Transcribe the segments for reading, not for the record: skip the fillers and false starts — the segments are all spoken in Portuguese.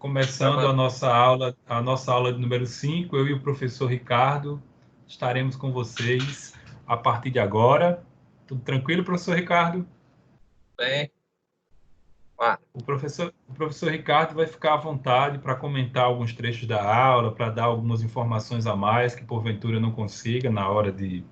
Começando a nossa aula de número 5, eu e o professor Ricardo estaremos com vocês a partir de agora. Tudo tranquilo, professor Ricardo? Bem, O professor Ricardo vai ficar à vontade para comentar alguns trechos da aula, para dar algumas informações a mais que porventura não consiga na hora de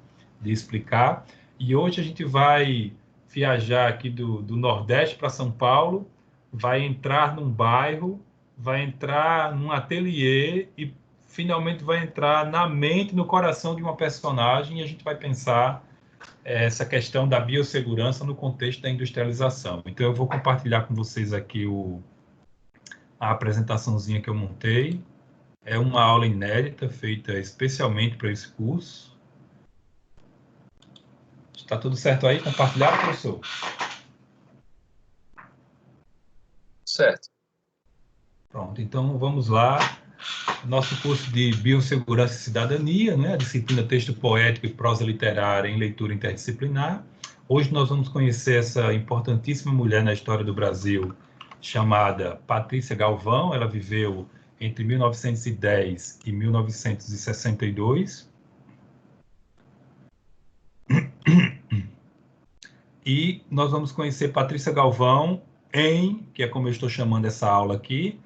explicar. E hoje a gente vai viajar aqui do Nordeste para São Paulo, vai entrar num bairro, vai entrar num ateliê e finalmente vai entrar na mente, no coração de uma personagem e a gente vai pensar essa questão da biossegurança no contexto da industrialização. Então, eu vou compartilhar com vocês aqui a apresentaçãozinha que eu montei. É uma aula inédita, feita especialmente para esse curso. Está tudo certo aí? Compartilhado, professor? certo. Pronto, então vamos lá. Nosso curso de Biossegurança e Cidadania, né? A disciplina Texto Poético e Prosa Literária em Leitura Interdisciplinar. Hoje nós vamos conhecer essa importantíssima mulher na história do Brasil, chamada Patrícia Galvão. Ela viveu entre 1910 e 1962. E nós vamos conhecer Patrícia Galvão que é como eu estou chamando essa aula aqui,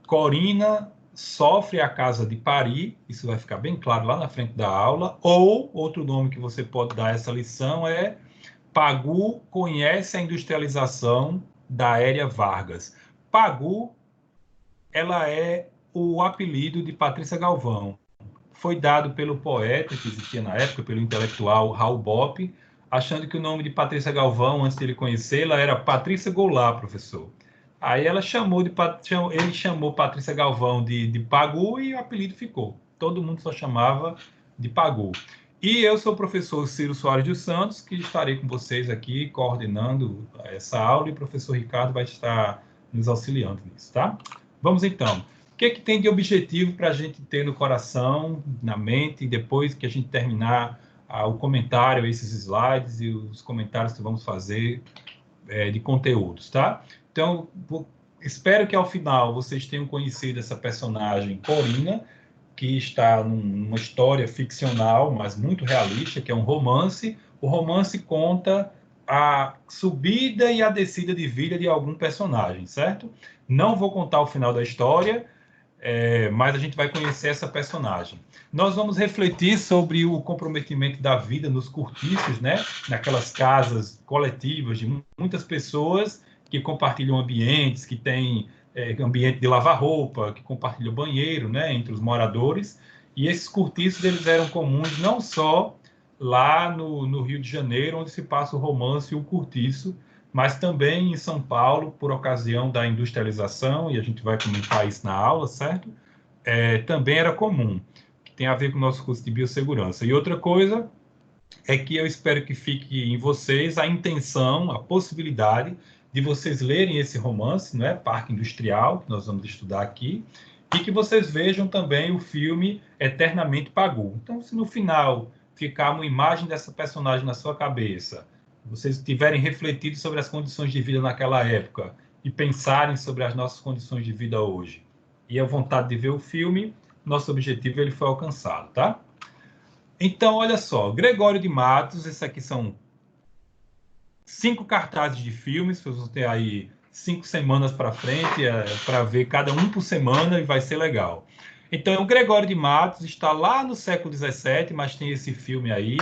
Corina Sofre a Casa de Paris, isso vai ficar bem claro lá na frente da aula, ou outro nome que você pode dar a essa lição é Pagu conhece a industrialização da Aérea Vargas. Pagu, ela é o apelido de Patrícia Galvão. Foi dado pelo poeta que existia na época, pelo intelectual Raul Bopp, achando que o nome de Patrícia Galvão, antes de ele conhecê-la, era Patrícia Goulart, professor. Aí ele chamou Patrícia Galvão de Pagu e o apelido ficou. Todo mundo só chamava de Pagu. E eu sou o professor Ciro Soares dos Santos, que estarei com vocês aqui coordenando essa aula e o professor Ricardo vai estar nos auxiliando nisso, tá? Vamos então. O que tem de objetivo para a gente ter no coração, na mente, depois que a gente terminar o comentário, esses slides e os comentários que vamos fazer de conteúdos, tá? Então, espero que ao final vocês tenham conhecido essa personagem Corina, que está numa história ficcional, mas muito realista, que é um romance. O romance conta a subida e a descida de vida de algum personagem, certo? Não vou contar o final da história, mas a gente vai conhecer essa personagem. Nós vamos refletir sobre o comprometimento da vida nos cortiços, né? Naquelas casas coletivas de muitas pessoas que compartilham ambientes, que têm ambiente de lavar roupa, que compartilham banheiro, né? Entre os moradores. E esses cortiços eles eram comuns não só lá no Rio de Janeiro, onde se passa o romance e o cortiço, mas também em São Paulo, por ocasião da industrialização, e a gente vai comentar isso na aula, certo? Também era comum, que tem a ver com o nosso curso de biossegurança. E outra coisa é que eu espero que fique em vocês a intenção, a possibilidade de vocês lerem esse romance, não é? Parque Industrial, que nós vamos estudar aqui, e que vocês vejam também o filme Eternamente Pagu. Então, se no final ficar uma imagem dessa personagem na sua cabeça, vocês tiverem refletido sobre as condições de vida naquela época e pensarem sobre as nossas condições de vida hoje, e a vontade de ver o filme, nosso objetivo ele foi alcançado, tá? Então, olha só, Gregório de Matos, esses aqui são 5 cartazes de filmes, vocês vão ter aí 5 semanas para frente, para ver cada um por semana e vai ser legal. Então, o Gregório de Matos está lá no século XVII, mas tem esse filme aí,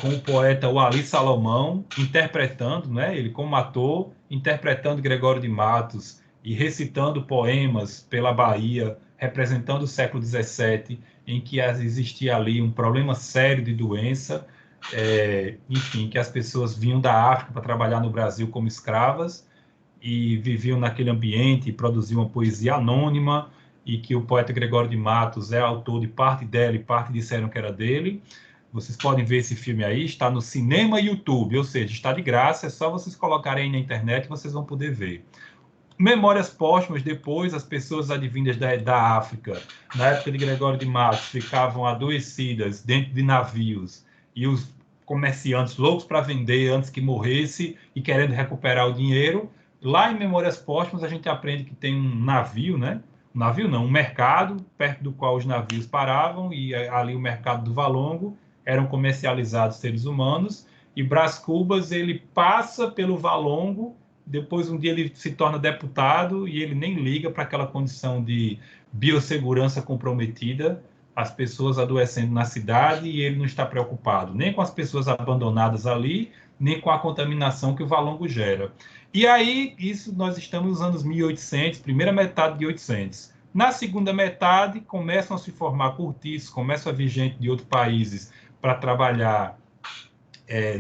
com o poeta Wally Salomão, interpretando, né, ele como ator, interpretando Gregório de Matos e recitando poemas pela Bahia, representando o século XVII, em que existia ali um problema sério de doença, enfim, que as pessoas vinham da África para trabalhar no Brasil como escravas e viviam naquele ambiente e produziam uma poesia anônima, e que o poeta Gregório de Matos é autor de parte dela e parte disseram que era dele. Vocês podem ver esse filme aí, está no Cinema YouTube, ou seja, está de graça, é só vocês colocarem aí na internet e vocês vão poder ver. Memórias póstumas, depois as pessoas advindas da África, na época de Gregório de Matos, ficavam adoecidas dentro de navios e os comerciantes loucos para vender antes que morresse e querendo recuperar o dinheiro, Lá em Memórias Póstumas, a gente aprende que tem um navio, né? Um navio não, um mercado, perto do qual os navios paravam, e ali o mercado do Valongo eram comercializados seres humanos, e Brás Cubas, ele passa pelo Valongo, depois um dia ele se torna deputado, e ele nem liga para aquela condição de biossegurança comprometida, as pessoas adoecendo na cidade, e ele não está preocupado nem com as pessoas abandonadas ali, nem com a contaminação que o Valongo gera. E aí, isso nós estamos nos anos 1800, primeira metade de 800. Na segunda metade, começam a se formar cortiços, começam a vir gente de outros países para trabalhar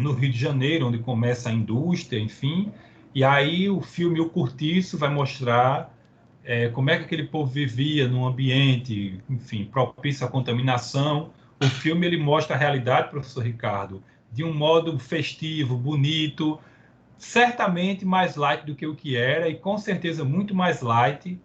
no Rio de Janeiro, onde começa a indústria, enfim. E aí o filme O Cortiço vai mostrar como é que aquele povo vivia num ambiente, enfim, propício à contaminação. O filme ele mostra a realidade, professor Ricardo, de um modo festivo, bonito, certamente mais light do que o que era, e com certeza muito mais light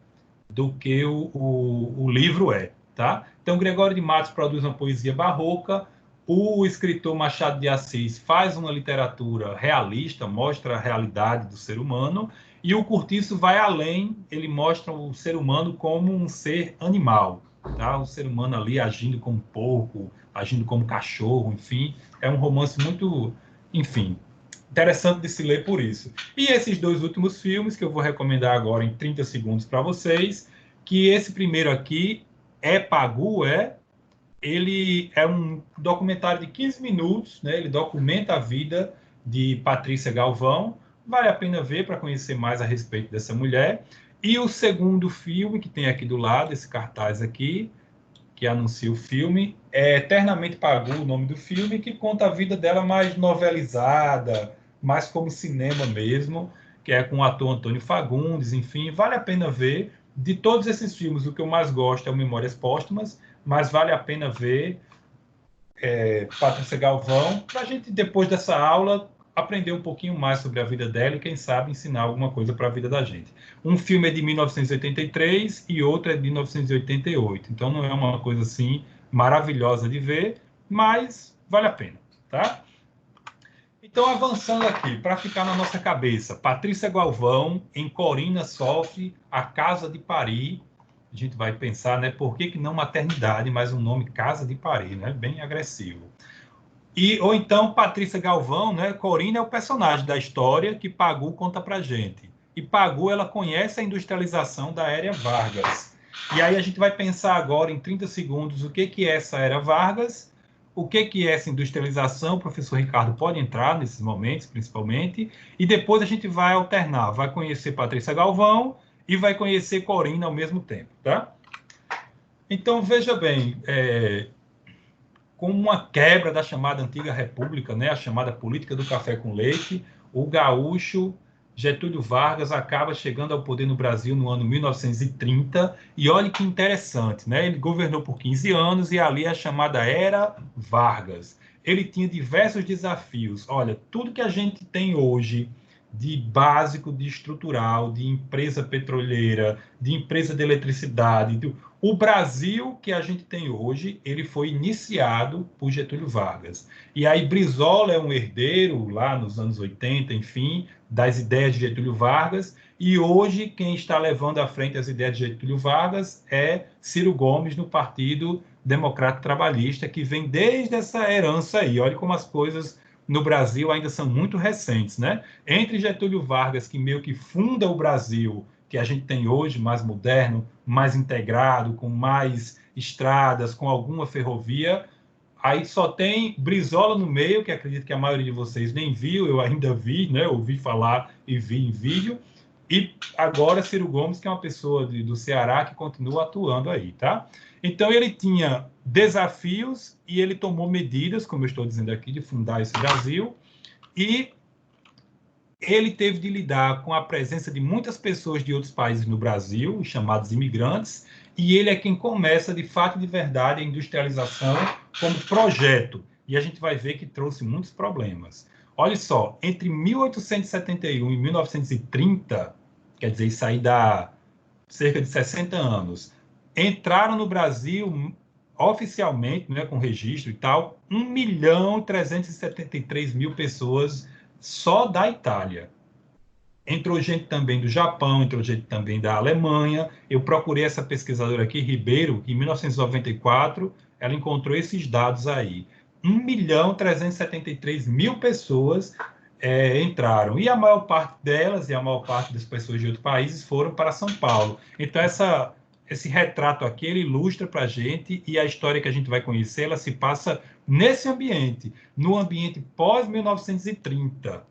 do que o livro é. Tá? Então, Gregório de Matos produz uma poesia barroca, o escritor Machado de Assis faz uma literatura realista, mostra a realidade do ser humano, e o Cortiço vai além, ele mostra o ser humano como um ser animal, tá? O ser humano ali agindo como porco, agindo como cachorro, enfim, é um romance muito, enfim, interessante de se ler por isso. E esses dois últimos filmes, que eu vou recomendar agora em 30 segundos para vocês, que esse primeiro aqui é Pagu, ele é um documentário de 15 minutos, né? Ele documenta a vida de Patrícia Galvão, vale a pena ver para conhecer mais a respeito dessa mulher. E o segundo filme, que tem aqui do lado, esse cartaz aqui, que anuncia o filme, é Eternamente Pagu, o nome do filme, que conta a vida dela mais novelizada, mais como cinema mesmo, que é com o ator Antônio Fagundes, enfim, vale a pena ver. De todos esses filmes, o que eu mais gosto é o Memórias Póstumas, mas vale a pena ver Patrícia Galvão, para a gente, depois dessa aula, aprender um pouquinho mais sobre a vida dela e, quem sabe, ensinar alguma coisa para a vida da gente. Um filme é de 1983 e outro é de 1988, então não é uma coisa assim maravilhosa de ver, mas vale a pena, tá? Então, avançando aqui, para ficar na nossa cabeça, Patrícia Galvão, em Corina sofre a Casa de Paris. A gente vai pensar, né, por que não maternidade, mas um nome Casa de Paris, né, bem agressivo. Ou então Patrícia Galvão, né, Corina é o personagem da história que Pagu conta pra gente. E Pagu, ela conhece a industrialização da Era Vargas. E aí a gente vai pensar agora em 30 segundos o que é essa Era Vargas, o que é essa industrialização, o professor Ricardo pode entrar nesses momentos, principalmente, e depois a gente vai alternar, vai conhecer Patrícia Galvão e vai conhecer Corina ao mesmo tempo, tá? Então, veja bem, com uma quebra da chamada antiga república, né, a chamada política do café com leite, o gaúcho Getúlio Vargas acaba chegando ao poder no Brasil no ano 1930, e olha que interessante, né? Ele governou por 15 anos e ali a chamada Era Vargas. Ele tinha diversos desafios. Olha, tudo que a gente tem hoje de básico, de estrutural, de empresa petroleira, de empresa de eletricidade, o Brasil que a gente tem hoje, ele foi iniciado por Getúlio Vargas. E aí Brizola é um herdeiro, lá nos anos 80, enfim, das ideias de Getúlio Vargas, e hoje quem está levando à frente as ideias de Getúlio Vargas é Ciro Gomes, no Partido Democrata Trabalhista, que vem desde essa herança aí. Olha como as coisas no Brasil ainda são muito recentes, né? Entre Getúlio Vargas, que meio que funda o Brasil, que a gente tem hoje, mais moderno, mais integrado, com mais estradas, com alguma ferrovia. Aí só tem Brizola no meio, que acredito que a maioria de vocês nem viu, eu ainda vi, né? Ouvi falar e vi em vídeo. E agora Ciro Gomes, que é uma pessoa do Ceará que continua atuando aí, tá? Então ele tinha desafios e ele tomou medidas, como eu estou dizendo aqui, de fundar esse Brasil. E ele teve de lidar com a presença de muitas pessoas de outros países no Brasil, os chamados imigrantes, e ele é quem começa, de fato e de verdade, a industrialização como projeto. E a gente vai ver que trouxe muitos problemas. Olha só, entre 1871 e 1930, quer dizer, isso aí dá cerca de 60 anos, entraram no Brasil oficialmente, né, com registro e tal, 1.373.000 pessoas só da Itália. Entrou gente também do Japão, entrou gente também da Alemanha. Eu procurei essa pesquisadora aqui, Ribeiro, em 1994, ela encontrou esses dados aí. 1.373.000 pessoas entraram. E a maior parte delas, e a maior parte das pessoas de outros países, foram para São Paulo. Então, esse retrato aqui, ele ilustra para a gente, e a história que a gente vai conhecer, ela se passa nesse ambiente, no ambiente pós-1930.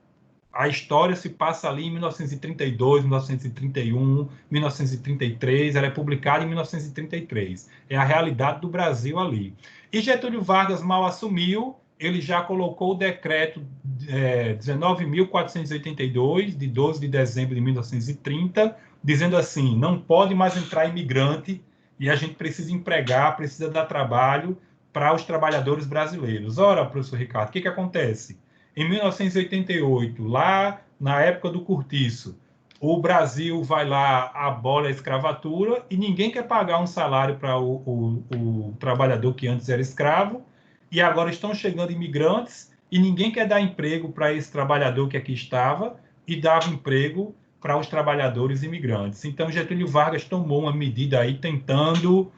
A história se passa ali em 1932, 1931, 1933, ela é publicada em 1933. É a realidade do Brasil ali. E Getúlio Vargas mal assumiu, ele já colocou o decreto 19.482, de 12 de dezembro de 1930, dizendo assim, não pode mais entrar imigrante e a gente precisa empregar, precisa dar trabalho para os trabalhadores brasileiros. Ora, professor Ricardo, o que acontece? Em 1988, lá na época do Cortiço, o Brasil vai lá, abole a escravatura e ninguém quer pagar um salário para o trabalhador que antes era escravo, e agora estão chegando imigrantes e ninguém quer dar emprego para esse trabalhador que aqui estava e dava emprego para os trabalhadores imigrantes. Então, Getúlio Vargas tomou uma medida aí tentando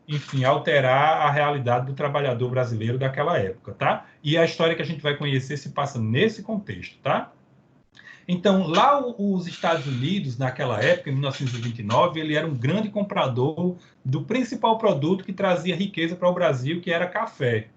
enfim, alterar a realidade do trabalhador brasileiro daquela época, tá? E a história que a gente vai conhecer se passa nesse contexto, tá? Então, lá os Estados Unidos, naquela época, em 1929, ele era um grande comprador do principal produto que trazia riqueza para o Brasil, que era café.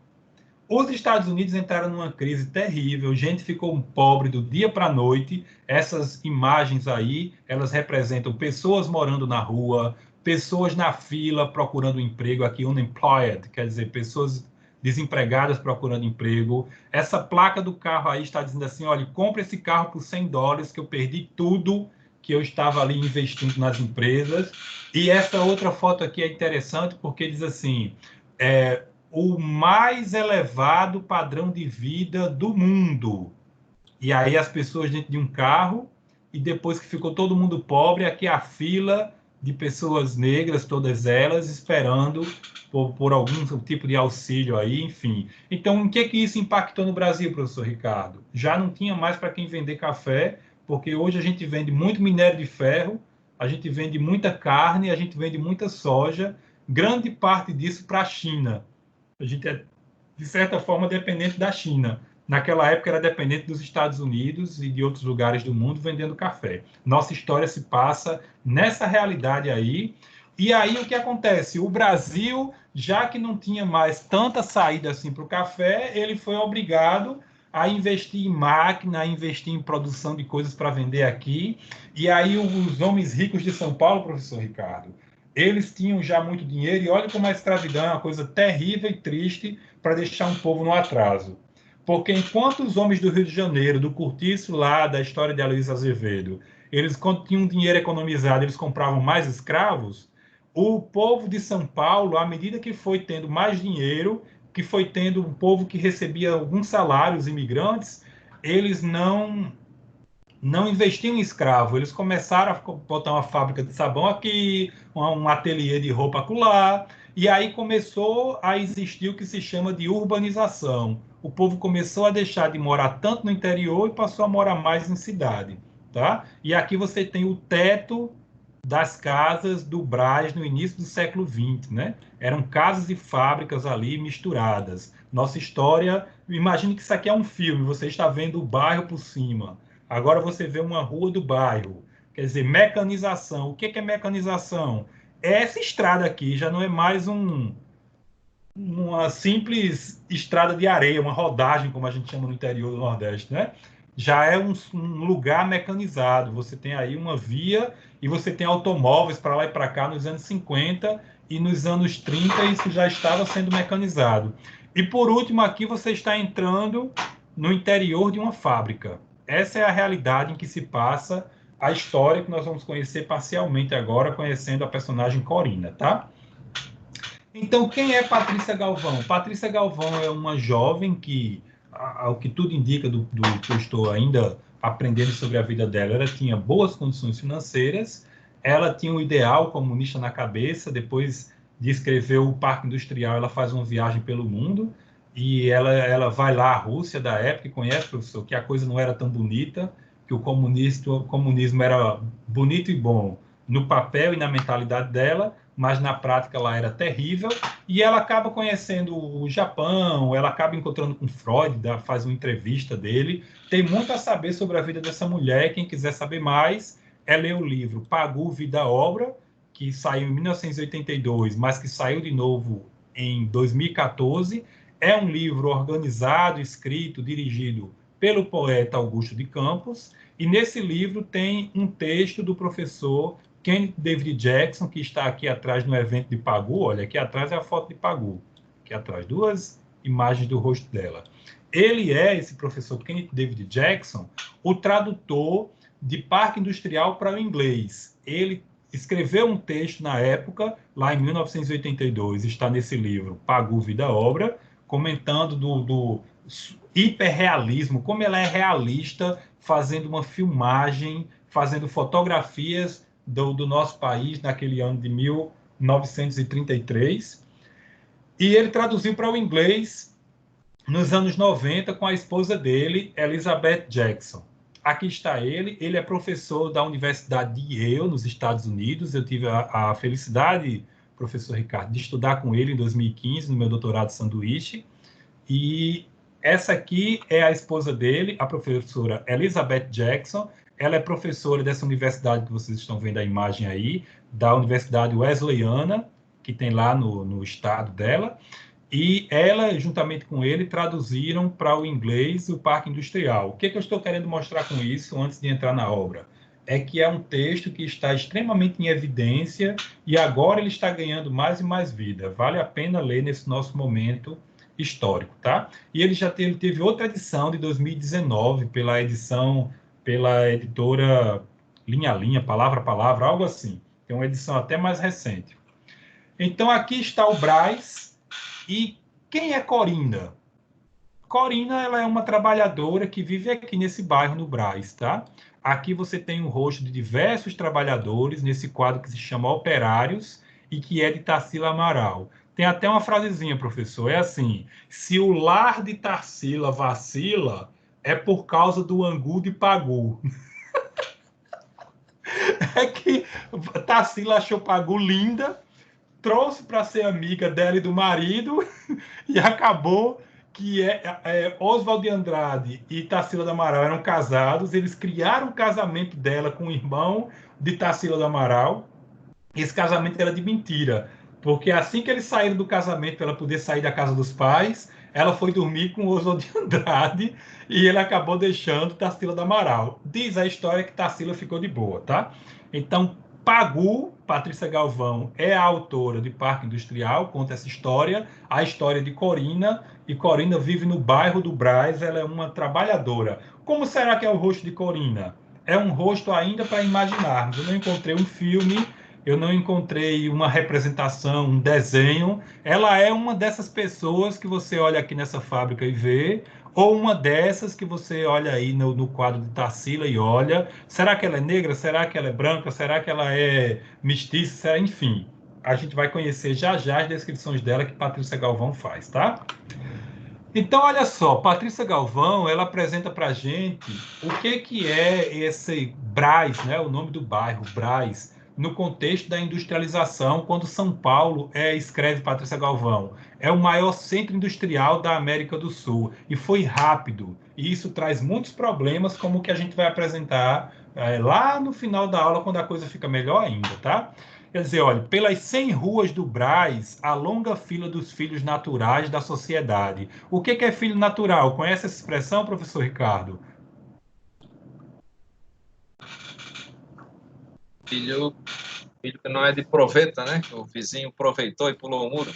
Os Estados Unidos entraram numa crise terrível, gente ficou pobre do dia para a noite. Essas imagens aí, elas representam pessoas morando na rua, pessoas na fila procurando emprego, aqui unemployed, quer dizer, pessoas desempregadas procurando emprego. Essa placa do carro aí está dizendo assim, olha, compre esse carro por $100 que eu perdi tudo que eu estava ali investindo nas empresas. E essa outra foto aqui é interessante porque diz assim, o mais elevado padrão de vida do mundo. E aí as pessoas dentro de um carro, e depois que ficou todo mundo pobre, aqui a fila de pessoas negras, todas elas, esperando por algum tipo de auxílio aí, enfim. Então, o que isso impactou no Brasil, professor Ricardo? Já não tinha mais para quem vender café, porque hoje a gente vende muito minério de ferro, a gente vende muita carne, a gente vende muita soja, grande parte disso para a China. A gente é, de certa forma, dependente da China. Naquela época era dependente dos Estados Unidos e de outros lugares do mundo vendendo café. Nossa história se passa nessa realidade aí. E aí o que acontece? O Brasil, já que não tinha mais tanta saída assim para o café, ele foi obrigado a investir em máquina, a investir em produção de coisas para vender aqui. E aí os homens ricos de São Paulo, professor Ricardo, eles tinham já muito dinheiro, e olha como a escravidão é uma coisa terrível e triste para deixar um povo no atraso. Porque enquanto os homens do Rio de Janeiro, do Cortiço lá, da história de Aloysio Azevedo, eles, quando tinham dinheiro economizado, eles compravam mais escravos, o povo de São Paulo, à medida que foi tendo mais dinheiro, que foi tendo um povo que recebia alguns salários, imigrantes, eles não investiam em escravo, eles começaram a botar uma fábrica de sabão aqui, um ateliê de roupa acolá, e aí começou a existir o que se chama de urbanização. O povo começou a deixar de morar tanto no interior e passou a morar mais em cidade, tá? E aqui você tem o teto das casas do Brás no início do século XX, né? Eram casas e fábricas ali misturadas. Nossa história, imagine que isso aqui é um filme, você está vendo o bairro por cima. Agora você vê uma rua do bairro. Quer dizer, mecanização. O que é mecanização? Essa estrada aqui já não é mais uma simples estrada de areia, uma rodagem, como a gente chama no interior do Nordeste, né? Já é um lugar mecanizado. Você tem aí uma via e você tem automóveis para lá e para cá nos anos 50 e nos anos 30 isso já estava sendo mecanizado. E por último, aqui você está entrando no interior de uma fábrica. Essa é a realidade em que se passa a história que nós vamos conhecer parcialmente agora, conhecendo a personagem Corina, tá? Então, quem é Patrícia Galvão? Patrícia Galvão é uma jovem que, ao que tudo indica do que eu estou ainda aprendendo sobre a vida dela, ela tinha boas condições financeiras, ela tinha um ideal comunista na cabeça, depois de escrever o Parque Industrial, ela faz uma viagem pelo mundo, e ela vai lá à Rússia da época e conhece, professor, que a coisa não era tão bonita, que o comunismo era bonito e bom no papel e na mentalidade dela, mas na prática ela era terrível, e ela acaba conhecendo o Japão, ela acaba encontrando com Freud, faz uma entrevista dele, tem muito a saber sobre a vida dessa mulher. Quem quiser saber mais, é ler o livro Pagu, Vida Obra, que saiu em 1982, mas que saiu de novo em 2014. É um livro organizado, escrito, dirigido pelo poeta Augusto de Campos, e nesse livro tem um texto do professor Kenneth David Jackson, que está aqui atrás no evento de Pagu. Olha, aqui atrás é a foto de Pagu, aqui atrás, duas imagens do rosto dela. Ele é, esse professor Kenneth David Jackson, o tradutor de Parque Industrial para o inglês. Ele escreveu um texto na época, lá em 1982, está nesse livro, Pagu, Vida Obra, comentando do hiperrealismo, como ela é realista, fazendo uma filmagem, fazendo fotografias do nosso país naquele ano de 1933. E ele traduziu para o inglês nos anos 90 com a esposa dele, Elizabeth Jackson. Aqui está ele é professor da Universidade de Yale, nos Estados Unidos. Eu tive a felicidade, professor Ricardo, de estudar com ele em 2015, no meu doutorado de sanduíche. E essa aqui é a esposa dele, a professora Elizabeth Jackson. Ela é professora dessa universidade que vocês estão vendo a imagem aí, da Universidade Wesleyana, que tem lá no estado dela. E ela, juntamente com ele, traduziram para o inglês o Parque Industrial. O que eu estou querendo mostrar com isso, antes de entrar na obra? É que é um texto que está extremamente em evidência e agora ele está ganhando mais e mais vida. Vale a pena ler nesse nosso momento histórico, tá? E ele teve outra edição de 2019 pela editora Linha a Linha, Palavra a Palavra, algo assim. Tem uma edição até mais recente. Então aqui está o Brás. E quem é Corinna? Corinna, ela é uma trabalhadora que vive aqui nesse bairro, no Brás, tá? Aqui você tem o rosto de diversos trabalhadores nesse quadro que se chama Operários e que é de Tarsila Amaral. Tem até uma frasezinha, professor, é assim: se o lar de Tarsila vacila, é por causa do angu de Pagu. É que Tarsila achou Pagu linda, trouxe para ser amiga dela e do marido, e acabou que Oswald de Andrade e Tarsila do Amaral eram casados. Eles criaram o casamento dela com o irmão de Tarsila do Amaral. Esse casamento era de mentira, porque assim que eles saíram do casamento para ela poder sair da casa dos pais, ela foi dormir com Oswald de Andrade e ele acabou deixando Tarsila do Amaral. Diz a história que Tarsila ficou de boa, tá? Então, Pagu, Patrícia Galvão, é a autora de Parque Industrial, conta essa história, a história de Corinna, e Corinna vive no bairro do Brás, ela é uma trabalhadora. Como será que é o rosto de Corinna? É um rosto ainda para imaginarmos. Eu não encontrei um filme, eu não encontrei uma representação, um desenho. Ela é uma dessas pessoas que você olha aqui nessa fábrica e vê, ou uma dessas que você olha aí no quadro de Tarsila e olha. Será que ela é negra? Será que ela é branca? Será que ela é mestiça? Enfim, a gente vai conhecer já já as descrições dela que Patrícia Galvão faz, tá? Então, olha só, Patrícia Galvão, ela apresenta para a gente o que é esse Brás, né? O nome do bairro, Brás, no contexto da industrialização, quando São Paulo escreve Patrícia Galvão. É o maior centro industrial da América do Sul e foi rápido. E isso traz muitos problemas, como o que a gente vai apresentar lá no final da aula, quando a coisa fica melhor ainda, tá? Quer dizer, olha, pelas 100 ruas do Brás, a longa fila dos filhos naturais da sociedade. O que é filho natural? Conhece essa expressão, professor Ricardo? Filho que não é de proveta, né? O vizinho aproveitou e pulou o muro.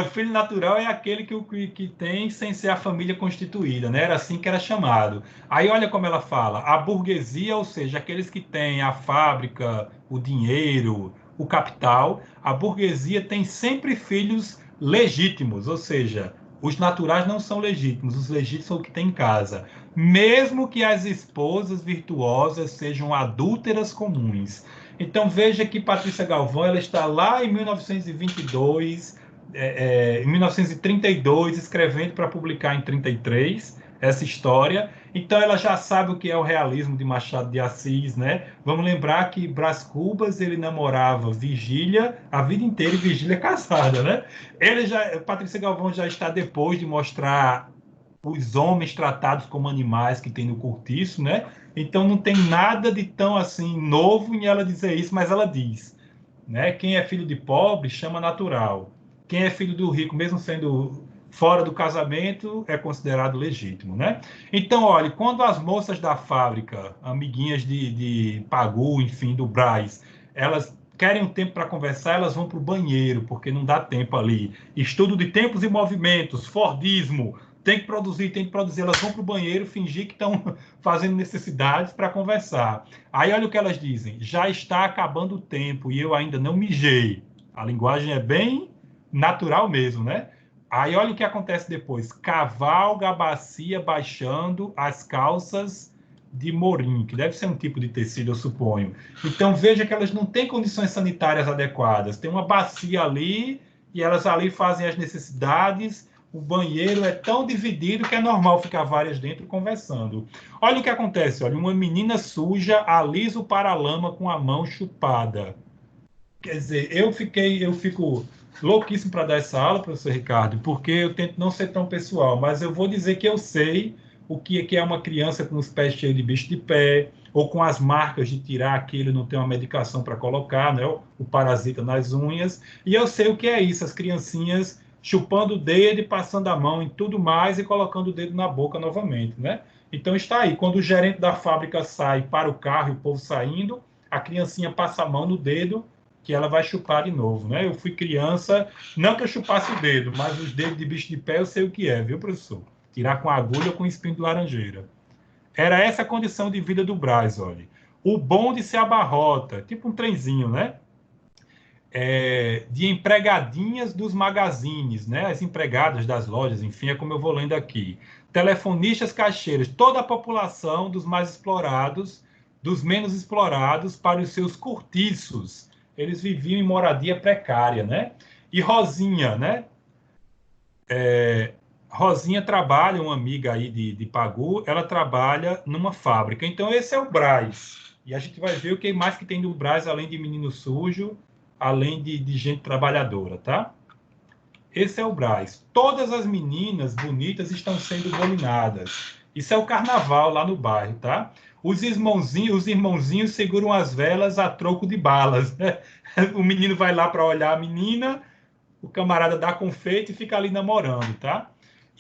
O filho natural é aquele que tem sem ser a família constituída, né? Era assim que era chamado. Aí olha como ela fala, a burguesia, ou seja, aqueles que têm a fábrica, o dinheiro, o capital, a burguesia tem sempre filhos legítimos, ou seja, os naturais não são legítimos, os legítimos são o que tem em casa. Mesmo que as esposas virtuosas sejam adúlteras comuns. Então veja que Patrícia Galvão, ela está lá em 1922, em 1932, escrevendo para publicar em 33. essa história. Então, ela já sabe o que é o realismo de Machado de Assis, né? Vamos lembrar que Brás Cubas, ele namorava Virgília a vida inteira, e Virgília casada, né? Patrícia Galvão já está depois de mostrar os homens tratados como animais que tem no Cortiço, né? Então, não tem nada de tão, assim, novo em ela dizer isso, mas ela diz, né? Quem é filho de pobre chama natural. Quem é filho do rico, mesmo sendo fora do casamento, é considerado legítimo, né? Então, olha, quando as moças da fábrica, amiguinhas de Pagu, enfim, do Brás, elas querem um tempo para conversar, elas vão para o banheiro, porque não dá tempo ali. Estudo de tempos e movimentos, Fordismo, tem que produzir. Elas vão para o banheiro fingir que estão fazendo necessidades para conversar. Aí olha o que elas dizem: já está acabando o tempo e eu ainda não mijei. A linguagem é bem natural mesmo, né? Aí olha o que acontece depois: cavalga a bacia baixando as calças de morim, que deve ser um tipo de tecido, eu suponho. Então veja que elas não têm condições sanitárias adequadas. Tem uma bacia ali e elas ali fazem as necessidades. O banheiro é tão dividido que é normal ficar várias dentro conversando. Olha o que acontece, olha, uma menina suja alisa o paralama com a mão chupada. Quer dizer, eu fico louquíssimo para dar essa aula, professor Ricardo, porque eu tento não ser tão pessoal, mas eu vou dizer que eu sei o que é uma criança com os pés cheios de bicho de pé, ou com as marcas de tirar aquilo e não ter uma medicação para colocar, né? O parasita nas unhas, e eu sei o que é isso, as criancinhas chupando o dedo e passando a mão em tudo mais e colocando o dedo na boca novamente, né? Então está aí, quando o gerente da fábrica sai para o carro e o povo saindo, a criancinha passa a mão no dedo que ela vai chupar de novo, né? Eu fui criança, não que eu chupasse o dedo, mas os dedos de bicho de pé eu sei o que é, viu, professor? Tirar com agulha ou com espinho de laranjeira. Era essa a condição de vida do Brás, olha. O bonde se abarrota, tipo um trenzinho, né? De empregadinhas dos magazines, né? As empregadas das lojas, enfim, é como eu vou lendo aqui. Telefonistas, caixeiros, toda a população dos mais explorados, dos menos explorados, para os seus cortiços. Eles viviam em moradia precária, né? E Rosinha, né? Rosinha trabalha, uma amiga aí de Pagu, ela trabalha numa fábrica. Então, esse é o Brás. E a gente vai ver o que mais que tem do Brás, além de menino sujo, além de gente trabalhadora, tá? Esse é o Brás. Todas as meninas bonitas estão sendo bolinadas. Isso é o carnaval lá no bairro, tá? Os irmãozinhos seguram as velas a troco de balas, né? O menino vai lá para olhar a menina, o camarada dá confeito e fica ali namorando, tá?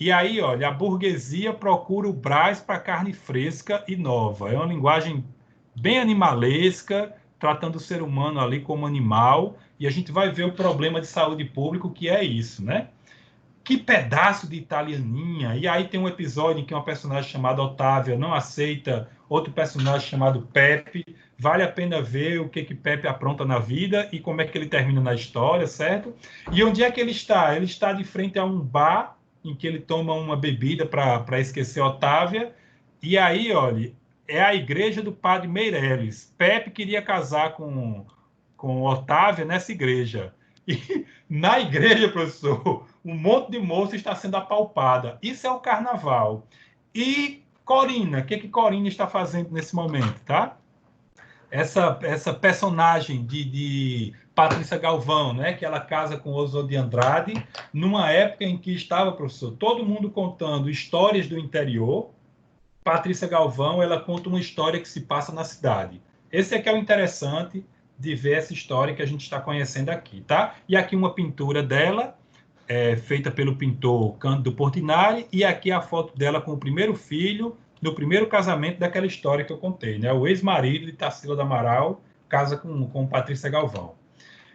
E aí, olha, a burguesia procura o Brás para carne fresca e nova. É uma linguagem bem animalesca, tratando o ser humano ali como animal, e a gente vai ver o problema de saúde pública, que é isso, né? Que pedaço de italianinha! E aí tem um episódio em que uma personagem chamada Otávia não aceita outro personagem chamado Pepe. Vale a pena ver o que Pepe apronta na vida e como é que ele termina na história, certo? E onde é que ele está? Ele está de frente a um bar em que ele toma uma bebida para esquecer Otávia. E aí, olha, é a igreja do padre Meireles. Pepe queria casar com Otávia nessa igreja. E na igreja, professor, um monte de moça está sendo apalpada. Isso é o carnaval. E Corina, o que Corina está fazendo nesse momento, tá? Essa personagem de Patrícia Galvão, né, que ela casa com Oswald de Andrade, numa época em que estava, professor, todo mundo contando histórias do interior. Patrícia Galvão, ela conta uma história que se passa na cidade. Esse é que é o interessante de ver essa história que a gente está conhecendo aqui, tá? E aqui uma pintura dela, feita pelo pintor Cândido Portinari, e aqui a foto dela com o primeiro filho, no primeiro casamento daquela história que eu contei, né? O ex-marido de Tarsila do Amaral casa com Patrícia Galvão.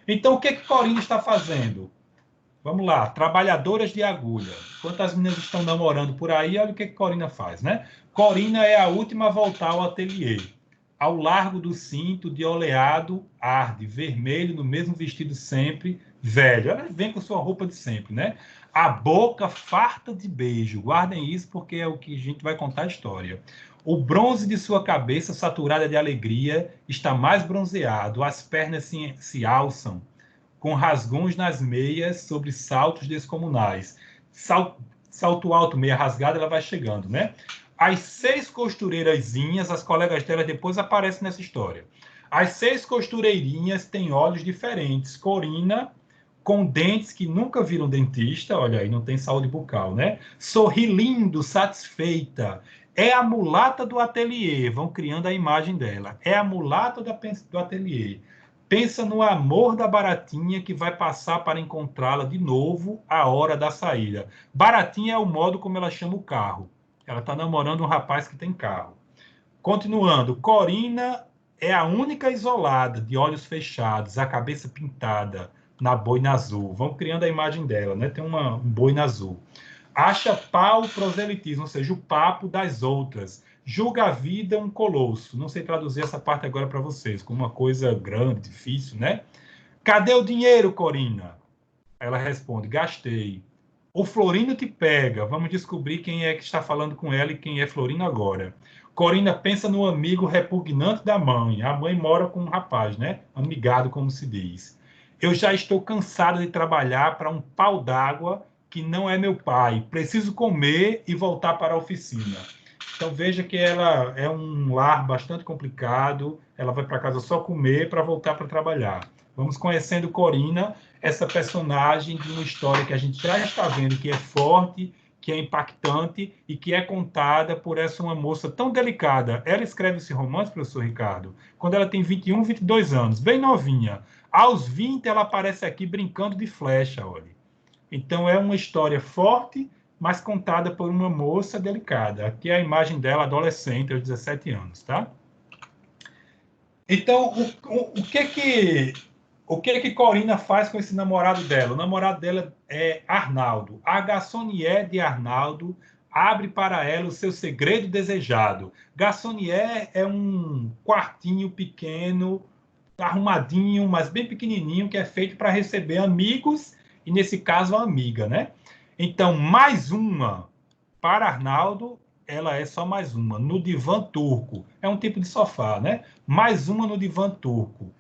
Então, o que Corina está fazendo? Vamos lá, trabalhadoras de agulha. Enquanto as meninas estão namorando por aí, olha o que Corina faz, né? Corina é a última a voltar ao ateliê. Ao largo do cinto, de oleado, arde, vermelho, no mesmo vestido sempre, velho. Ela vem com sua roupa de sempre, né? A boca farta de beijo. Guardem isso porque é o que a gente vai contar a história. O bronze de sua cabeça, saturada de alegria, está mais bronzeado. As pernas se alçam com rasgões nas meias sobre saltos descomunais. salto alto, meia rasgada, ela vai chegando, né? As 6 costureirazinhas, as colegas dela depois aparecem nessa história. As 6 costureirinhas têm olhos diferentes. Corina, com dentes que nunca viram dentista, olha aí, não tem saúde bucal, né? Sorri lindo, satisfeita. É a mulata do ateliê, vão criando a imagem dela. É a mulata do ateliê. Pensa no amor da Baratinha que vai passar para encontrá-la de novo à hora da saída. Baratinha é o modo como ela chama o carro. Ela está namorando um rapaz que tem carro. Continuando, Corina é a única isolada, de olhos fechados, a cabeça pintada na boina azul. Vão criando a imagem dela, né? Tem uma boina azul. Acha pau o proselitismo, ou seja, o papo das outras. Julga a vida um colosso. Não sei traduzir essa parte agora para vocês, como uma coisa grande, difícil, né? Cadê o dinheiro, Corina? Ela responde, gastei. O Florino te pega. Vamos descobrir quem é que está falando com ela e quem é Florino agora. Corina pensa no amigo repugnante da mãe. A mãe mora com um rapaz, né? Amigado, como se diz. Eu já estou cansada de trabalhar para um pau d'água que não é meu pai. Preciso comer e voltar para a oficina. Então veja que ela é um lar bastante complicado. Ela vai para casa só comer para voltar para trabalhar. Vamos conhecendo Corina, essa personagem de uma história que a gente já está vendo que é forte, que é impactante e que é contada por essa uma moça tão delicada. Ela escreve esse romance, professor Ricardo, quando ela tem 21, 22 anos, bem novinha. Aos 20, ela aparece aqui brincando de flecha, olha. Então, é uma história forte, mas contada por uma moça delicada. Aqui é a imagem dela, adolescente, aos 17 anos, tá? Então, o que Corina faz com esse namorado dela? O namorado dela é Arnaldo. A garçonnière de Arnaldo abre para ela o seu segredo desejado. Garçonnière é um quartinho pequeno, arrumadinho, mas bem pequenininho, que é feito para receber amigos e, nesse caso, a amiga, né? Então, mais uma para Arnaldo, ela é só mais uma. No divã turco. É um tipo de sofá, né? Mais uma no divã turco.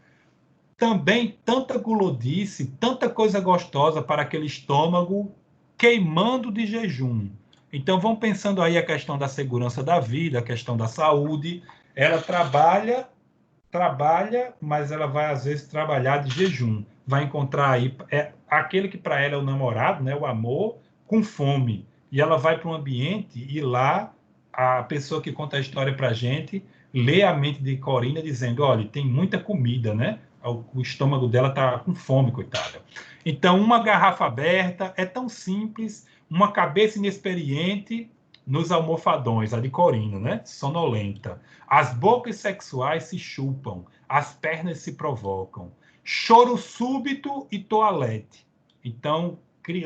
Também tanta gulodice, tanta coisa gostosa para aquele estômago queimando de jejum. Então, vão pensando aí a questão da segurança da vida, a questão da saúde. Ela trabalha, mas ela vai, às vezes, trabalhar de jejum. Vai encontrar aí aquele que para ela é o namorado, né, o amor, com fome. E ela vai para um ambiente e lá a pessoa que conta a história para a gente lê a mente de Corina dizendo, olha, tem muita comida, né? O estômago dela está com fome, coitada. Então, uma garrafa aberta é tão simples, uma cabeça inexperiente nos almofadões, a de Corina, né? Sonolenta. As bocas sexuais se chupam, as pernas se provocam. Choro súbito e toalete. Então,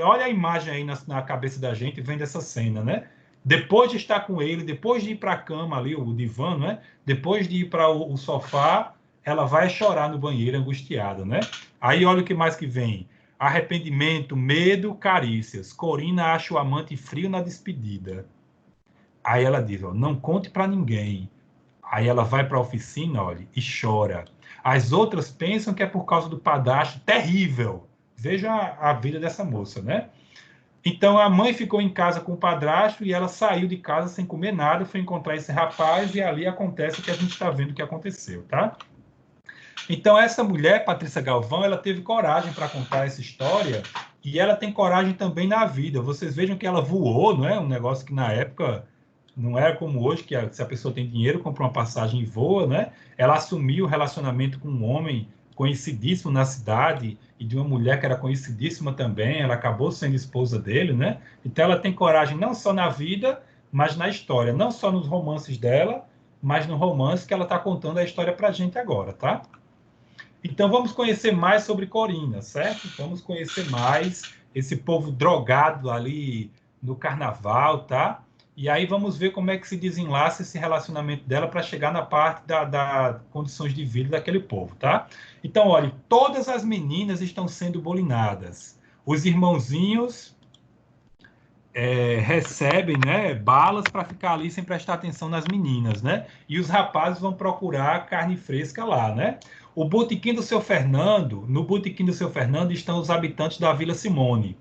olha a imagem aí na cabeça da gente vendo essa cena, né? Depois de estar com ele, depois de ir para a cama ali, o divã, né? Depois de ir para o sofá, ela vai chorar no banheiro angustiada, né? Aí olha o que mais que vem. Arrependimento, medo, carícias. Corina acha o amante frio na despedida. Aí ela diz, ó, não conte para ninguém. Aí ela vai para a oficina, olha, e chora. As outras pensam que é por causa do padrasto terrível. Veja a vida dessa moça, né? Então a mãe ficou em casa com o padrasto e ela saiu de casa sem comer nada, foi encontrar esse rapaz e ali acontece o que a gente está vendo que aconteceu, tá? Então essa mulher, Patrícia Galvão, ela teve coragem para contar essa história e ela tem coragem também na vida. Vocês vejam que ela voou, não é? Um negócio que na época não era como hoje, que se a pessoa tem dinheiro, compra uma passagem e voa, né? Ela assumiu o relacionamento com um homem conhecidíssimo na cidade e de uma mulher que era conhecidíssima também, ela acabou sendo esposa dele, né? Então ela tem coragem não só na vida, mas na história, não só nos romances dela, mas no romance que ela está contando a história para a gente agora, tá? Então vamos conhecer mais sobre Corina, certo? Vamos conhecer mais esse povo drogado ali no carnaval, tá? E aí vamos ver como é que se desenlaça esse relacionamento dela para chegar na parte da condições de vida daquele povo, tá? Então, olha, todas as meninas estão sendo bulinadas. Os irmãozinhos recebem, né, balas para ficar ali sem prestar atenção nas meninas, né? E os rapazes vão procurar carne fresca lá, né? O botequim do seu Fernando, no botequim do seu Fernando estão os habitantes da Vila Simone.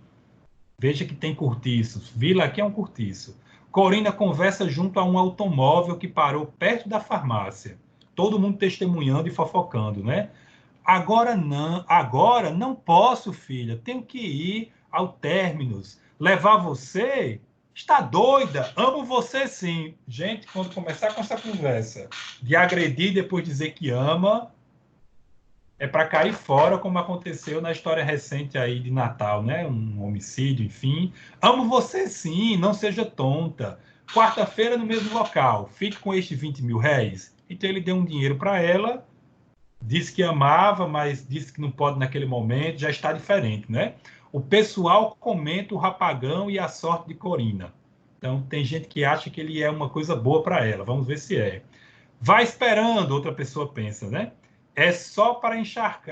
Veja que tem cortiços. Vila aqui é um cortiço. Corina conversa junto a um automóvel que parou perto da farmácia. Todo mundo testemunhando e fofocando, né? Agora não posso, filha. Tenho que ir ao términos. Levar você? Está doida? Amo você sim. Gente, quando começar com essa conversa de agredir e depois dizer que ama, é para cair fora, como aconteceu na história recente aí de Natal, né? Um homicídio, enfim. Amo você sim, não seja tonta. Quarta-feira no mesmo local, fique com este 20 mil réis. Então ele deu um dinheiro para ela, disse que amava, mas disse que não pode naquele momento, já está diferente, né? O pessoal comenta o rapagão e a sorte de Corina. Então tem gente que acha que ele é uma coisa boa para ela, vamos ver se é. Vai esperando, outra pessoa pensa, né? É só para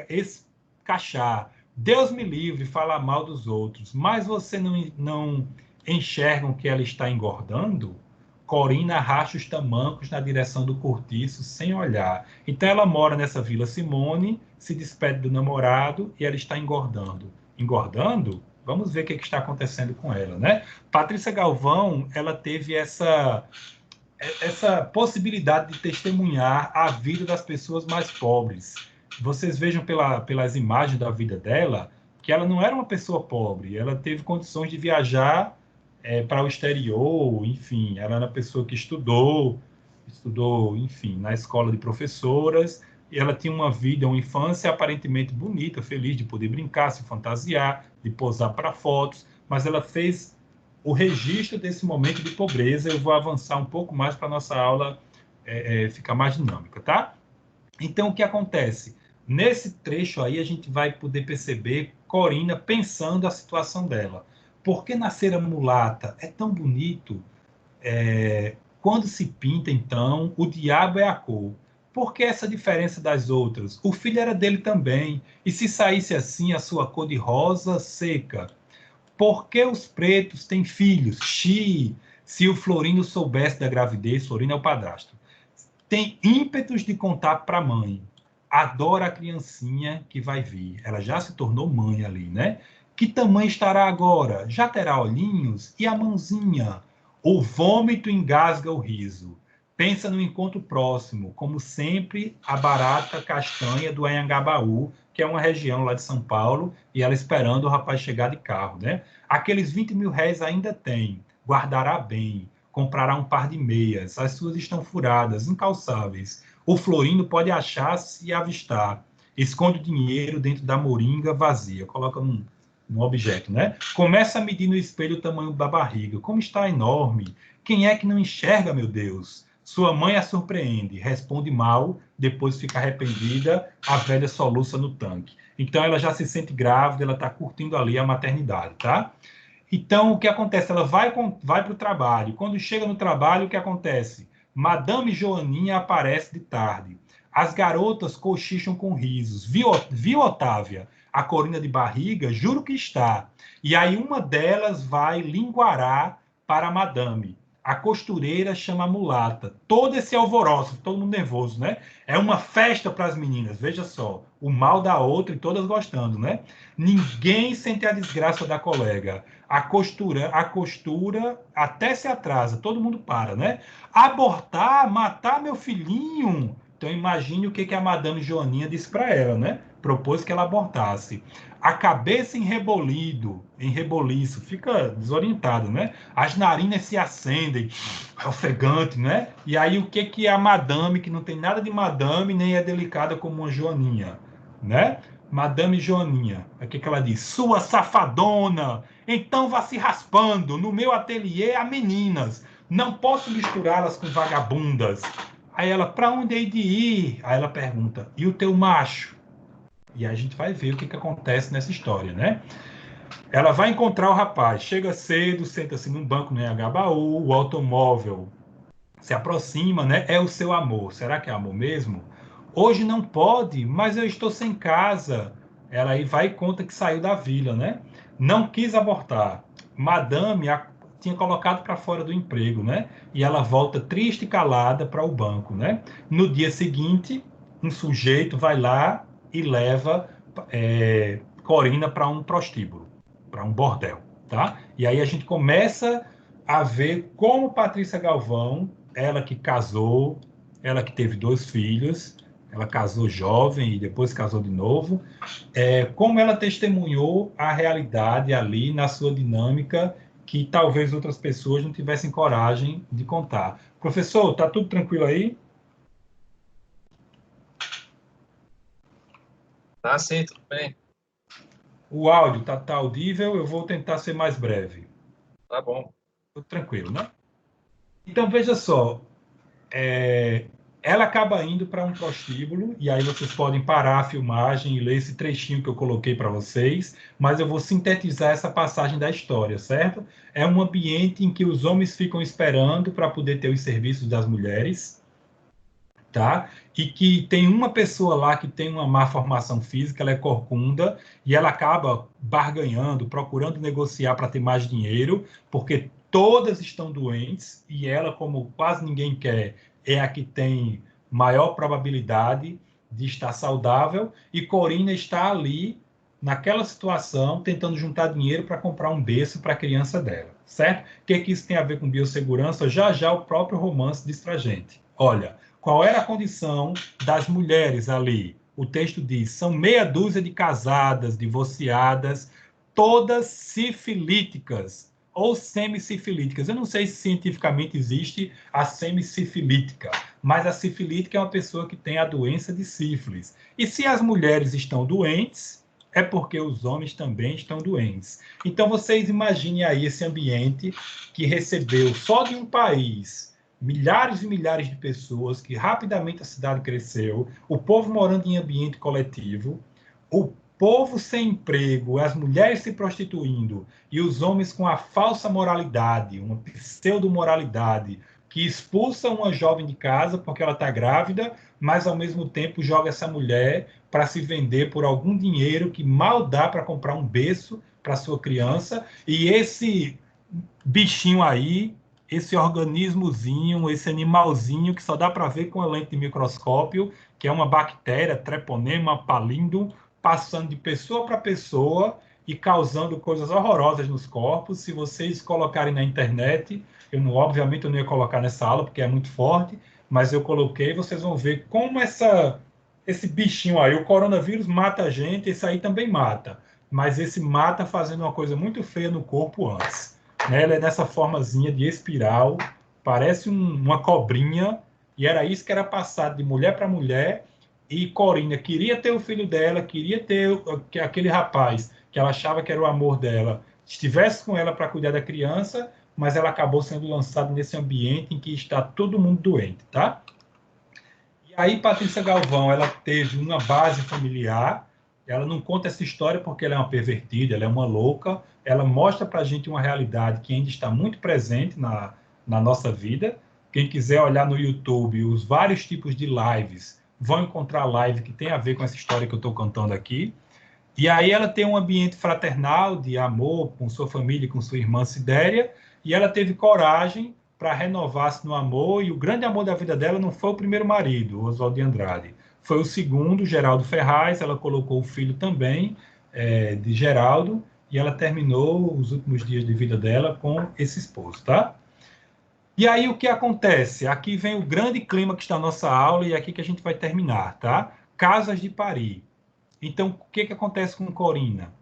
escachar. Deus me livre falar mal dos outros, mas você não enxergam que ela está engordando? Corina arrasta os tamancos na direção do cortiço sem olhar. Então ela mora nessa Vila Simone, se despede do namorado e ela está engordando. Engordando? Vamos ver o que está acontecendo com ela, né? Patrícia Galvão, ela teve essa possibilidade de testemunhar a vida das pessoas mais pobres. Vocês vejam pelas imagens da vida dela que ela não era uma pessoa pobre, ela teve condições de viajar para o exterior, enfim, ela era uma pessoa que estudou, enfim, na escola de professoras, e ela tinha uma vida, uma infância aparentemente bonita, feliz de poder brincar, se fantasiar, de posar para fotos, mas ela fez o registro desse momento de pobreza. Eu vou avançar um pouco mais para a nossa aula ficar mais dinâmica, tá? Então, o que acontece? Nesse trecho aí, a gente vai poder perceber Corina pensando a situação dela. Por que nascer a mulata é tão bonito? Quando se pinta, então, o diabo é a cor. Por que essa diferença das outras? O filho era dele também. E se saísse assim, a sua cor de rosa seca? Por que os pretos têm filhos? Se o Florino soubesse da gravidez, Florino é o padrasto. Tem ímpetos de contar para a mãe. Adora a criancinha que vai vir. Ela já se tornou mãe ali, né? Que tamanho estará agora? Já terá olhinhos? E a mãozinha? O vômito engasga o riso. Pensa no encontro próximo, como sempre, a barata castanha do Anhangabaú, que é uma região lá de São Paulo, e ela esperando o rapaz chegar de carro, né? Aqueles 20 mil réis ainda tem, guardará bem, comprará um par de meias, as suas estão furadas, incalçáveis. O Florino pode achar-se e avistar. Esconde o dinheiro dentro da moringa vazia, coloca num objeto, né? Começa a medir no espelho o tamanho da barriga, como está enorme. Quem é que não enxerga, meu Deus? Sua mãe a surpreende, responde mal, depois fica arrependida, a velha soluça no tanque. Então ela já se sente grávida, ela está curtindo ali a maternidade, tá? Então o que acontece? Ela vai para o trabalho. Quando chega no trabalho, o que acontece? Madame Joaninha aparece de tarde. As garotas cochicham com risos. Viu, Otávia? A Corina de barriga? Juro que está. E aí uma delas vai linguarar para a madame. A costureira chama a mulata. Todo esse alvoroço, todo mundo nervoso, né? É uma festa para as meninas, veja só. O mal da outra e todas gostando, né? Ninguém sente a desgraça da colega. A costura até se atrasa, todo mundo para, né? Abortar, matar meu filhinho. Então imagine o que a Madame Joaninha disse para ela, né? Propôs que ela abortasse. A cabeça em reboliço, fica desorientado, né? As narinas se acendem, ofegante, né? E aí o que a madame, que não tem nada de madame, nem é delicada como uma Joaninha, né? Madame Joaninha, o que ela diz? Sua safadona, então vá se raspando, no meu ateliê há meninas, não posso misturá-las com vagabundas. Aí ela, para onde hei de ir? Aí ela pergunta, e o teu macho? E a gente vai ver o que acontece nessa história, né? Ela vai encontrar o rapaz, chega cedo, senta-se num banco no Anhangabaú, o automóvel se aproxima, né? É o seu amor. Será que é amor mesmo? Hoje não pode, mas eu estou sem casa. Ela aí vai e conta que saiu da vila, né? Não quis abortar. Madame tinha colocado para fora do emprego, né? E ela volta triste e calada para o banco, né? No dia seguinte, um sujeito vai lá e leva Corina para um prostíbulo, para um bordel. tá? E aí a gente começa a ver como Patrícia Galvão, ela que casou, ela que teve 2 filhos, ela casou jovem e depois casou de novo, como ela testemunhou a realidade ali na sua dinâmica que talvez outras pessoas não tivessem coragem de contar. Professor, tá tudo tranquilo aí? Tá sim, tudo bem. O áudio tá audível, eu vou tentar ser mais breve. Tá bom. Tudo tranquilo, né? Então, veja só, ela acaba indo para um prostíbulo, e aí vocês podem parar a filmagem e ler esse trechinho que eu coloquei para vocês, mas eu vou sintetizar essa passagem da história, certo? É um ambiente em que os homens ficam esperando para poder ter os serviços das mulheres, tá? E que tem uma pessoa lá que tem uma má formação física, ela é corcunda, e ela acaba barganhando, procurando negociar para ter mais dinheiro, porque todas estão doentes, e ela, como quase ninguém quer, é a que tem maior probabilidade de estar saudável, e Corina está ali, naquela situação, tentando juntar dinheiro para comprar um berço para a criança dela, certo? O que isso tem a ver com biossegurança? Já já o próprio romance diz para a gente. Olha, qual era a condição das mulheres ali? O texto diz: são meia dúzia de casadas, divorciadas, todas sifilíticas ou semissifilíticas. Eu não sei se cientificamente existe a semissifilítica, mas a sifilítica é uma pessoa que tem a doença de sífilis. E se as mulheres estão doentes, é porque os homens também estão doentes. Então vocês imaginem aí esse ambiente que recebeu só de um país milhares e milhares de pessoas, que rapidamente a cidade cresceu, o povo morando em ambiente coletivo, o povo sem emprego, as mulheres se prostituindo e os homens com a falsa moralidade, uma pseudo-moralidade, que expulsa uma jovem de casa porque ela está grávida, mas ao mesmo tempo joga essa mulher para se vender por algum dinheiro que mal dá para comprar um berço para sua criança, e esse bichinho aí, esse organismozinho, esse animalzinho que só dá para ver com a lente de microscópio, que é uma bactéria, Treponema pallidum, passando de pessoa para pessoa e causando coisas horrorosas nos corpos. Se vocês colocarem na internet, obviamente eu não ia colocar nessa aula porque é muito forte, mas eu coloquei, vocês vão ver como esse bichinho aí, o coronavírus mata a gente, esse aí também mata, mas esse mata fazendo uma coisa muito feia no corpo antes. Né? Ela é nessa formazinha de espiral, parece uma cobrinha, e era isso que era passado de mulher para mulher, e Corina queria ter o filho dela, queria ter aquele rapaz que ela achava que era o amor dela, estivesse com ela para cuidar da criança, mas ela acabou sendo lançada nesse ambiente em que está todo mundo doente, tá? E aí Patrícia Galvão, ela teve uma base familiar, ela não conta essa história porque ela é uma pervertida, ela é uma louca, ela mostra para a gente uma realidade que ainda está muito presente na nossa vida. Quem quiser olhar no YouTube os vários tipos de lives, vão encontrar live que tem a ver com essa história que eu estou contando aqui. E aí ela tem um ambiente fraternal, de amor com sua família, com sua irmã Sidéria, e ela teve coragem para renovar-se no amor, e o grande amor da vida dela não foi o primeiro marido, Oswaldo de Andrade, foi o segundo, Geraldo Ferraz. Ela colocou o filho também, de Geraldo, e ela terminou os últimos dias de vida dela com esse esposo, tá? E aí o que acontece? Aqui vem o grande clímax da nossa aula, e é aqui que a gente vai terminar, tá? Casas de Paris. Então, o que acontece com Corina?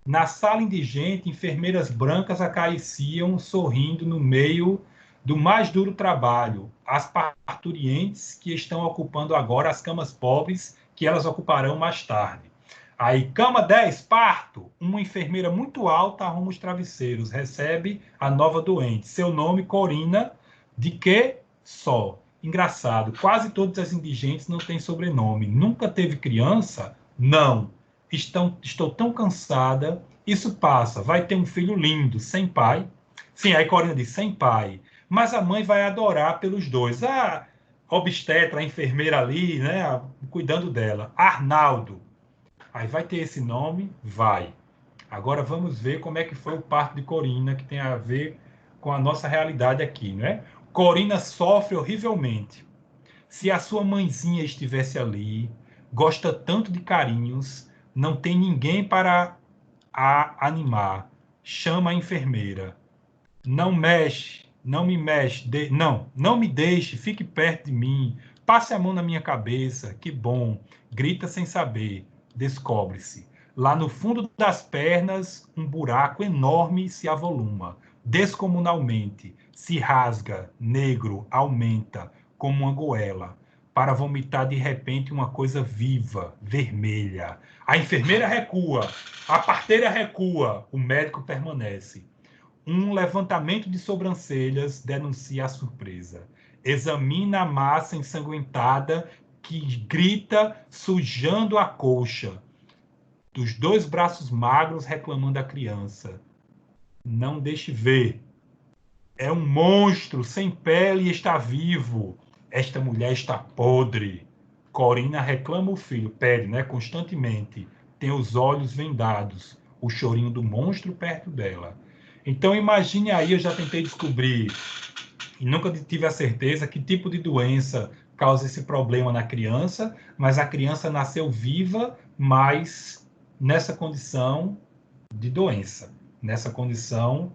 Na sala indigente, enfermeiras brancas acariciam, sorrindo no meio do mais duro trabalho, as parturientes que estão ocupando agora as camas pobres que elas ocuparão mais tarde. Aí, cama 10, parto. Uma enfermeira muito alta arruma os travesseiros, recebe a nova doente. Seu nome, Corina, de que? Só. Engraçado, quase todas as indigentes não têm sobrenome. Nunca teve criança? Não. Estou tão cansada. Isso passa. Vai ter um filho lindo, sem pai. Sim, aí Corina diz, sem pai. Mas a mãe vai adorar pelos dois. A obstetra, a enfermeira ali, né, cuidando dela. Arnaldo. Aí vai ter esse nome? Vai. Agora vamos ver como é que foi o parto de Corina, que tem a ver com a nossa realidade aqui, né? Corina sofre horrivelmente. Se a sua mãezinha estivesse ali, gosta tanto de carinhos, não tem ninguém para a animar. chama a enfermeira. Não mexe, não me mexe, não me deixe, fique perto de mim, passe a mão na minha cabeça, que bom. Grita sem saber, descobre-se. Lá no fundo das pernas, um buraco enorme se avoluma, descomunalmente, se rasga, negro, aumenta, como uma goela, para vomitar de repente uma coisa viva, vermelha. A enfermeira recua, a parteira recua, o médico permanece. Um levantamento de sobrancelhas denuncia a surpresa. Examina a massa ensanguentada que grita sujando a coxa. Dos 2 braços magros reclamando a criança. Não deixe ver. É um monstro sem pele e está vivo. Esta mulher está podre. Corina reclama o filho, pede, né, constantemente. Tem os olhos vendados. O chorinho do monstro perto dela. Então imagine aí, eu já tentei descobrir e nunca tive a certeza que tipo de doença causa esse problema na criança, mas a criança nasceu viva, mas nessa condição de doença, nessa condição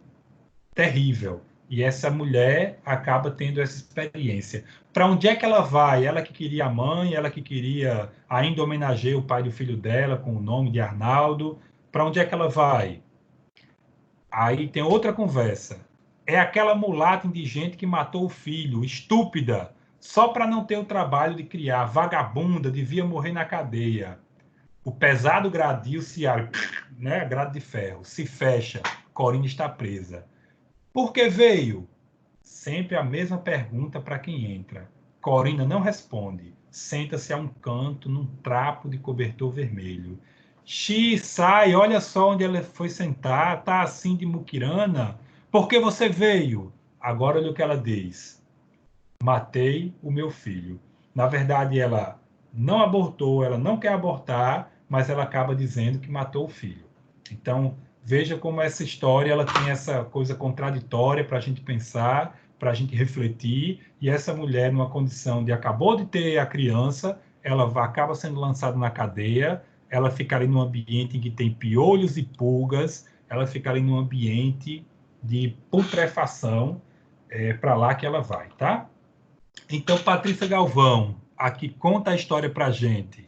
terrível. E essa mulher acaba tendo essa experiência. Para onde é que ela vai? Ela que queria a mãe, ela que queria ainda homenagear o pai do filho dela com o nome de Arnaldo. Para onde é que ela vai? Aí tem outra conversa. É aquela mulata indigente que matou o filho, estúpida, só para não ter o trabalho de criar, vagabunda, devia morrer na cadeia. O pesado gradil se abre, né, grade de ferro, se fecha, Corina está presa. Por que veio? Sempre a mesma pergunta para quem entra. Corina não responde, senta-se a um canto num trapo de cobertor vermelho. Sai, olha só onde ela foi sentar, tá assim de muquirana. Por que você veio? Agora olha o que ela diz. Matei o meu filho. Na verdade, ela não abortou, ela não quer abortar, mas ela acaba dizendo que matou o filho. Então, veja como essa história ela tem essa coisa contraditória para a gente pensar, para a gente refletir, e essa mulher, numa condição de acabou de ter a criança, ela acaba sendo lançada na cadeia, ela fica ali num ambiente em que tem piolhos e pulgas, ela fica ali num ambiente de putrefação, para lá que ela vai, tá? Então, Patrícia Galvão, aqui conta a história para a gente.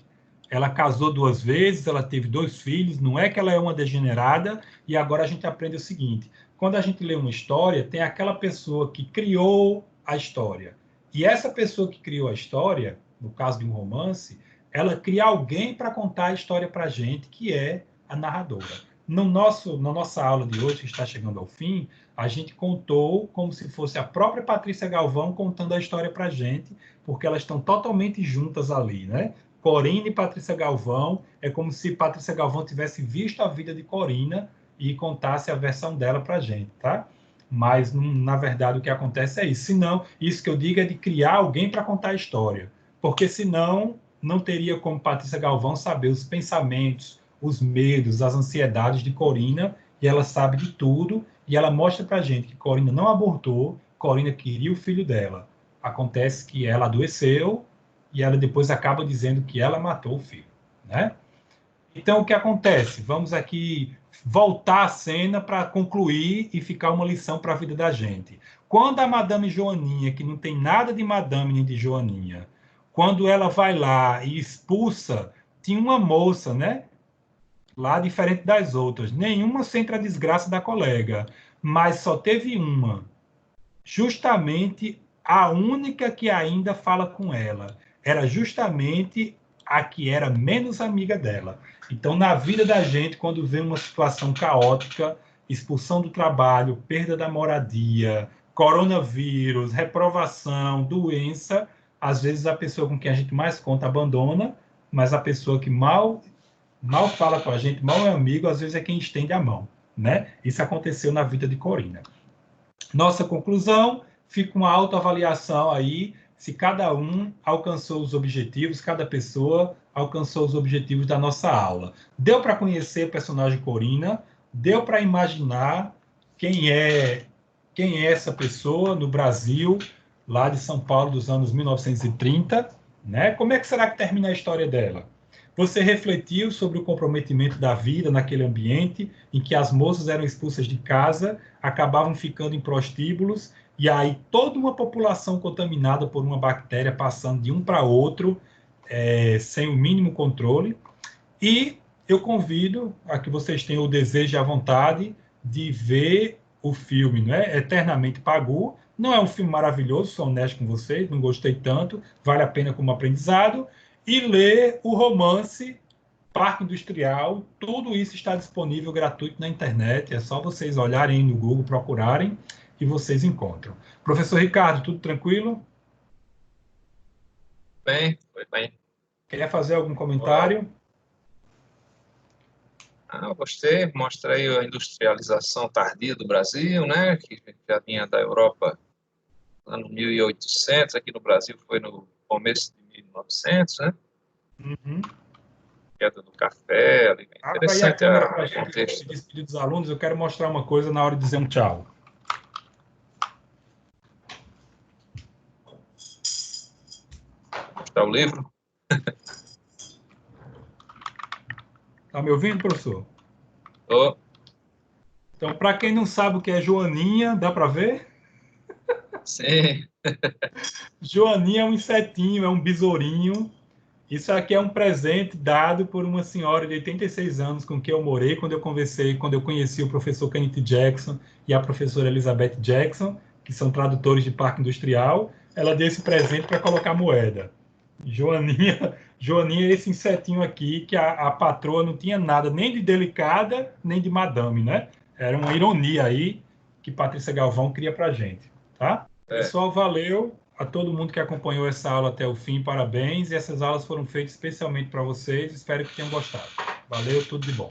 Ela casou 2 vezes, ela teve 2 filhos, não é que ela é uma degenerada, e agora a gente aprende o seguinte: quando a gente lê uma história, tem aquela pessoa que criou a história. E essa pessoa que criou a história, no caso de um romance, ela cria alguém para contar a história para a gente, que é a narradora. Na nossa aula de hoje, que está chegando ao fim, a gente contou como se fosse a própria Patrícia Galvão contando a história para a gente, porque elas estão totalmente juntas ali, né? Corina e Patrícia Galvão, é como se Patrícia Galvão tivesse visto a vida de Corina e contasse a versão dela para a gente, tá? Mas, na verdade, o que acontece é isso. Senão, isso que eu digo é de criar alguém para contar a história. Porque, senão, não teria como Patrícia Galvão saber os pensamentos, os medos, as ansiedades de Corina, e ela sabe de tudo, e ela mostra para a gente que Corina não abortou, Corina queria o filho dela. Acontece que ela adoeceu, e ela depois acaba dizendo que ela matou o filho, né? Então, o que acontece? Vamos aqui voltar a cena para concluir e ficar uma lição para a vida da gente. Quando a Madame Joaninha, que não tem nada de Madame nem de Joaninha, quando ela vai lá e expulsa, tinha uma moça, né? Lá diferente das outras. Nenhuma sente a desgraça da colega, mas só teve uma. Justamente a única que ainda fala com ela. Era justamente a que era menos amiga dela. Então, na vida da gente, quando vem uma situação caótica, expulsão do trabalho, perda da moradia, coronavírus, reprovação, doença, às vezes a pessoa com quem a gente mais conta abandona, mas a pessoa que mal fala com a gente, mal é amigo, às vezes é quem estende a mão, né? Isso aconteceu na vida de Corina. Nossa conclusão, fica uma autoavaliação aí, se cada um alcançou os objetivos, cada pessoa alcançou os objetivos da nossa aula. Deu para conhecer o personagem Corina, deu para imaginar quem é essa pessoa no Brasil, lá de São Paulo dos anos 1930, né? Como é que será que termina a história dela? Você refletiu sobre o comprometimento da vida naquele ambiente em que as moças eram expulsas de casa, acabavam ficando em prostíbulos, e aí toda uma população contaminada por uma bactéria passando de um para outro, sem o mínimo controle. E eu convido a que vocês tenham o desejo e a vontade de ver o filme, né? Eternamente Pagu. Não é um filme maravilhoso, sou honesto com vocês, não gostei tanto, vale a pena como aprendizado. E ler o romance Parque Industrial, tudo isso está disponível gratuito na internet, é só vocês olharem no Google, procurarem e vocês encontram. Professor Ricardo, tudo tranquilo? Bem, foi bem. Quer fazer algum comentário? Eu gostei, mostrei a industrialização tardia do Brasil, né, que já vinha da Europa lá no 1800, aqui no Brasil foi no começo de 1900, né? Uhum. Queda do café, ali, Abra aí a interessante câmera para a o gente contexto. se despedir dos alunos. Eu quero mostrar uma coisa na hora de dizer um tchau. Mostrar o livro. Está me ouvindo, professor? Oh, Então, para quem não sabe o que é joaninha, dá para ver? sim, Joaninha é um insetinho, é um besourinho. Isso aqui é um presente dado por uma senhora de 86 anos com quem eu morei quando eu conheci o professor Kenneth Jackson e a professora Elizabeth Jackson, que são tradutores de Parque Industrial. Ela deu esse presente para colocar moeda. Joaninha, Joaninha é esse insetinho aqui que a patroa não tinha nada, nem de delicada, nem de madame, né? Era uma ironia aí que Patrícia Galvão cria para gente, tá? Pessoal, valeu a todo mundo que acompanhou essa aula até o fim, parabéns. E essas aulas foram feitas especialmente para vocês, espero que tenham gostado. Valeu, tudo de bom.